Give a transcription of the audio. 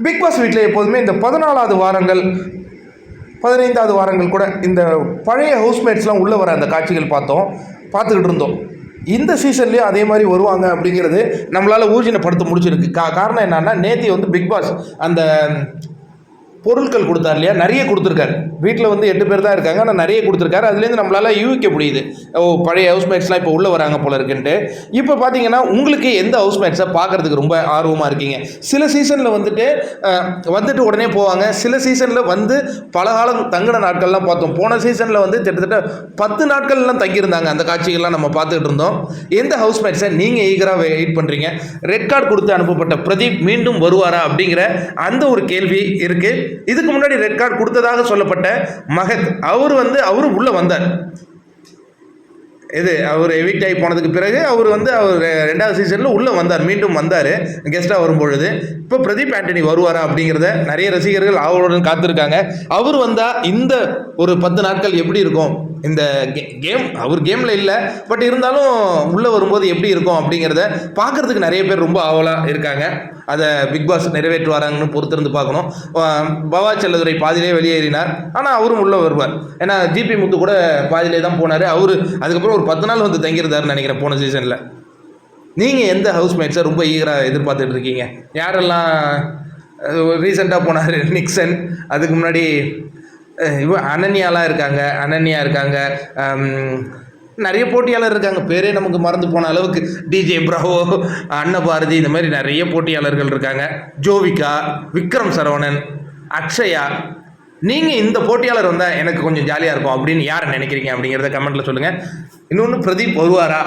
Big pass வீட்டில் எப்போதுமே இந்த 14வது வாரங்கள் 15வது வாரங்கள் கூட இந்த பழைய ஹவுஸ்மேட்ஸ்லாம் உள்ளே வர அந்த காட்சிகள் பார்த்துக்கிட்டு இருந்தோம். இந்த சீசன்லேயும் அதே மாதிரி வருவாங்க அப்படிங்கிறது நம்மளால் ஊர்ஜினப்படுத்த முடிச்சிருக்கு. காரணம் என்னன்னா, நேற்று வந்து பிக் பாஸ் அந்த பொருட்கள் கொடுத்தார் இல்லையா, நிறைய கொடுத்துருக்காரு. வீட்டில் வந்து 8 பேர் தான் இருக்காங்க, ஆனால் நிறைய கொடுத்துருக்காரு. அதுலேருந்து நம்மளால் யூகிக்க முடியுது, பழைய ஹவுஸ்மேட்ஸ்லாம் இப்போ உள்ளே வராங்க போல இருக்குன்ட்டு. இப்போ பார்த்தீங்கன்னா உங்களுக்கு எந்த ஹவுஸ்மேட்ஸை பார்க்குறதுக்கு ரொம்ப ஆர்வமாக இருக்கீங்க? சில சீசனில் வந்துட்டு உடனே போவாங்க. சில சீசனில் வந்து பல காலம் தங்கின நாட்கள்லாம் பார்த்தோம். போன சீசனில் வந்து கிட்டத்தட்ட 10 நாட்கள்லாம் தங்கியிருந்தாங்க. அந்த காட்சிகள்லாம் நம்ம பார்த்துக்கிட்டு இருந்தோம். எந்த ஹவுஸ்மேட்ஸை நீங்கள் ஈகராக வெயிட் பண்ணுறீங்க? ரெட் கார்டு கொடுத்து அனுப்பப்பட்ட பிரதீப் மீண்டும் வருவாரா அப்படிங்கிற அந்த ஒரு கேள்வி இருக்குது. இதுக்கு முன்னாடி ரெட் கார்டு கொடுத்ததாக சொல்லப்பட்ட மகத் அவரும் உள்ள வந்தார். அவர் எவிக்ட் ஆகி போனதுக்கு பிறகு அவர் 2வது சீசனில் உள்ளே வந்தார், மீண்டும் வந்தார் கெஸ்ட்டாக வரும்பொழுது. இப்போ பிரதீப் ஆண்டனி வருவாரா அப்படிங்கிறத நிறைய ரசிகர்கள் அவருடன் காத்திருக்காங்க. அவர் வந்தால் இந்த ஒரு 10 நாட்கள் எப்படி இருக்கும்? இந்த அவர் கேமில் இல்லை, பட் இருந்தாலும் உள்ளே வரும்போது எப்படி இருக்கும் அப்படிங்கிறத பார்க்குறதுக்கு நிறைய பேர் ரொம்ப ஆவலாக இருக்காங்க. அதை பிக் பாஸ் நிறைவேற்றுவாராங்கன்னு பொறுத்திருந்து பார்க்கணும். பவா செல்லதுரை பாதியிலே வெளியேறினார், ஆனால் அவரும் உள்ளே வருவார். ஏன்னா ஜிபி முத்து கூட பாதியிலே தான் போனார். அதுக்கப்புறம் ஒரு 10 நாள் வந்து தங்கியிருந்தாருன்னு நினைக்கிறேன் போன சீசனில். நீங்கள் எந்த ஹவுஸ்மேட்ஸை ரொம்ப ஈகராக எதிர்பார்த்துட்டு இருக்கீங்க? யாரெல்லாம் ரீசெண்டாக போனார்? நிக்சன், அதுக்கு முன்னாடி அனன்யா இருக்காங்க, நிறைய போட்டியாளர் இருக்காங்க. பேரே நமக்கு மறந்து போன அளவுக்கு. டிஜே பிராவோ, அன்னபாரதி, இந்த மாதிரி நிறைய போட்டியாளர்கள் இருக்காங்க. ஜோவிகா, விக்ரம் சரவணன், அக்ஷயா. நீங்கள் இந்த போட்டியாளர் வந்தால் எனக்கு கொஞ்சம் ஜாலியாக இருக்கும் அப்படின்னு யாரை நினைக்கிறீங்க அப்படிங்கிறத கமெண்ட்டில் சொல்லுங்கள். இன்னொன்று, பிரதீப் வருவாரா?